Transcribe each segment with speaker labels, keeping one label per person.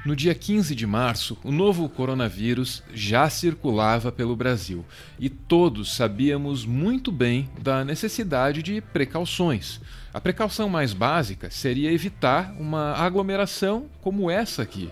Speaker 1: No dia 15 de março, o novo coronavírus já circulava pelo Brasil e todos sabíamos muito bem da necessidade de precauções. A precaução mais básica seria evitar uma aglomeração como essa aqui.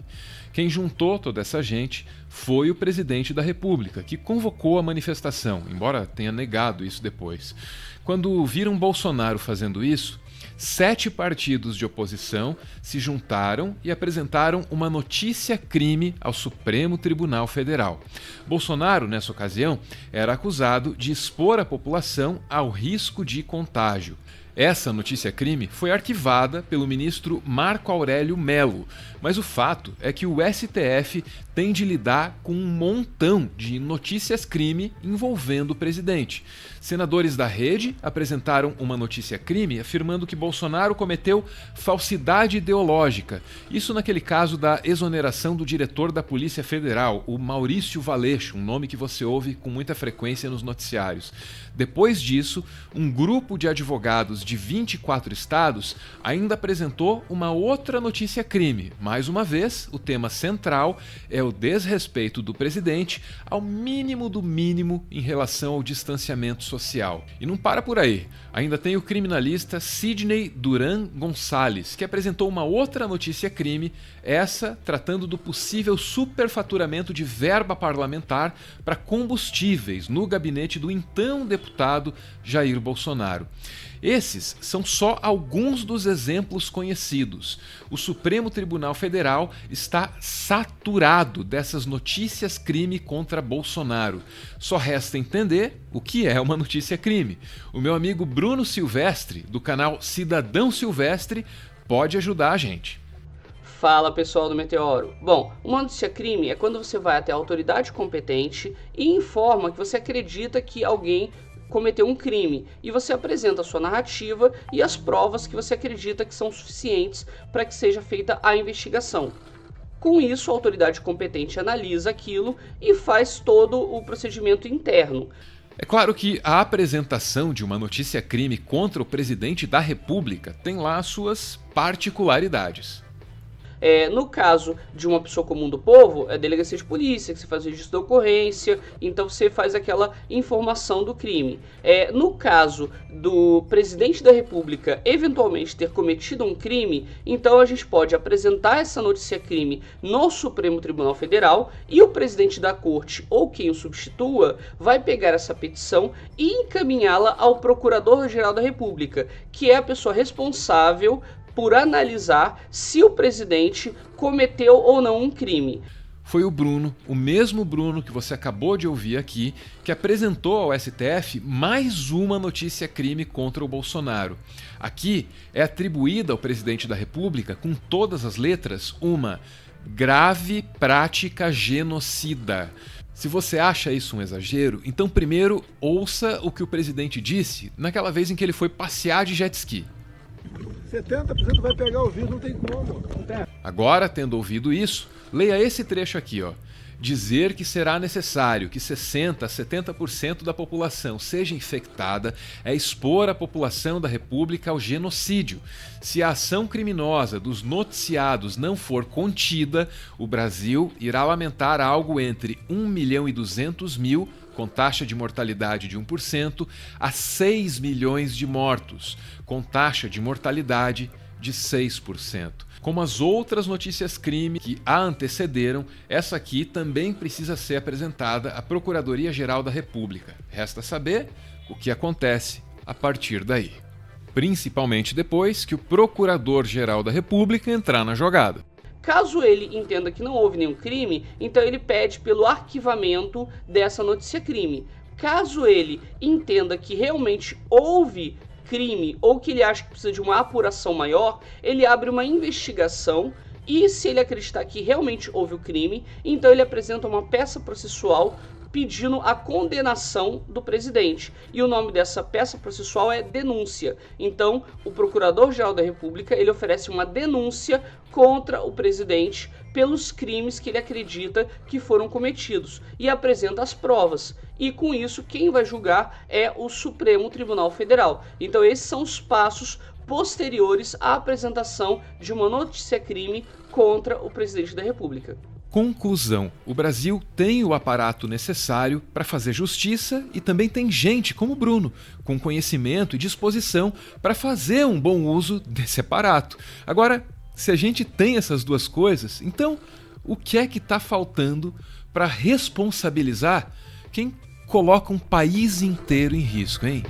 Speaker 1: Quem juntou toda essa gente foi o presidente da República, que convocou a manifestação, embora tenha negado isso depois. Quando viram Bolsonaro fazendo isso, 7 partidos de oposição se juntaram e apresentaram uma notícia-crime ao Supremo Tribunal Federal. Bolsonaro, nessa ocasião, era acusado de expor a população ao risco de contágio. Essa notícia-crime foi arquivada pelo ministro Marco Aurélio Mello, mas o fato é que o STF tem de lidar com um montão de notícias-crime envolvendo o presidente. Senadores da Rede apresentaram uma notícia-crime afirmando que Bolsonaro cometeu falsidade ideológica. Isso naquele caso da exoneração do diretor da Polícia Federal, o Maurício Valeixo, um nome que você ouve com muita frequência nos noticiários. Depois disso, um grupo de advogados de 24 estados ainda apresentou uma outra notícia-crime. Mais uma vez, o tema central é o desrespeito do presidente ao mínimo do mínimo em relação ao distanciamento social. E não para por aí. Ainda tem o criminalista Sidney Duran Gonçalves, que apresentou uma outra notícia-crime, essa tratando do possível superfaturamento de verba parlamentar para combustíveis no gabinete do então deputado Jair Bolsonaro. Esses são só alguns dos exemplos conhecidos. O Supremo Tribunal Federal está saturado dessas notícias-crime contra Bolsonaro. Só resta entender o que é uma notícia-crime. O meu amigo Bruno Silvestre, do canal Cidadão Silvestre, pode ajudar a gente.
Speaker 2: Fala pessoal do Meteoro. Bom, uma notícia-crime é quando você vai até a autoridade competente e informa que você acredita que alguém cometeu um crime, e você apresenta a sua narrativa e as provas que você acredita que são suficientes para que seja feita a investigação. Com isso, a autoridade competente analisa aquilo e faz todo o procedimento interno.
Speaker 1: É claro que a apresentação de uma notícia-crime contra o presidente da República tem lá as suas particularidades.
Speaker 2: No caso de uma pessoa comum do povo, é delegacia de polícia, que você faz o registro da ocorrência, então você faz aquela informação do crime. No caso do presidente da República eventualmente ter cometido um crime, então a gente pode apresentar essa notícia-crime no Supremo Tribunal Federal e o presidente da corte ou quem o substitua vai pegar essa petição e encaminhá-la ao Procurador-Geral da República, que é a pessoa responsável por analisar se o presidente cometeu ou não um crime.
Speaker 1: Foi o Bruno, o mesmo Bruno que você acabou de ouvir aqui, que apresentou ao STF mais uma notícia-crime contra o Bolsonaro. Aqui é atribuída ao presidente da República, com todas as letras, uma grave prática genocida. Se você acha isso um exagero, então primeiro ouça o que o presidente disse naquela vez em que ele foi passear de jet ski.
Speaker 3: 70% vai pegar o vírus, não tem como.
Speaker 1: Agora, tendo ouvido isso, leia esse trecho aqui, ó. Dizer que será necessário que 60% a 70% da população seja infectada é expor a população da República ao genocídio. Se a ação criminosa dos noticiados não for contida, o Brasil irá lamentar algo entre 1.200.000, com taxa de mortalidade de 1%, a 6 milhões de mortos, com taxa de mortalidade de 6%. Como as outras notícias-crime que a antecederam, essa aqui também precisa ser apresentada à Procuradoria-Geral da República. Resta saber o que acontece a partir daí. Principalmente depois que o Procurador-Geral da República entrar na jogada.
Speaker 2: Caso ele entenda que não houve nenhum crime, então ele pede pelo arquivamento dessa notícia-crime. Caso ele entenda que realmente houve crime ou que ele acha que precisa de uma apuração maior, ele abre uma investigação e, se ele acreditar que realmente houve o crime, então ele apresenta uma peça processual pedindo a condenação do presidente. E o nome dessa peça processual é denúncia. Então, o Procurador-Geral da República, ele oferece uma denúncia contra o presidente pelos crimes que ele acredita que foram cometidos e apresenta as provas. E com isso, quem vai julgar é o Supremo Tribunal Federal. Então, esses são os passos posteriores à apresentação de uma notícia-crime contra o presidente da República.
Speaker 1: Conclusão: o Brasil tem o aparato necessário para fazer justiça e também tem gente como o Bruno, com conhecimento e disposição para fazer um bom uso desse aparato. Agora, se a gente tem essas duas coisas, então o que é que está faltando para responsabilizar quem coloca um país inteiro em risco, hein?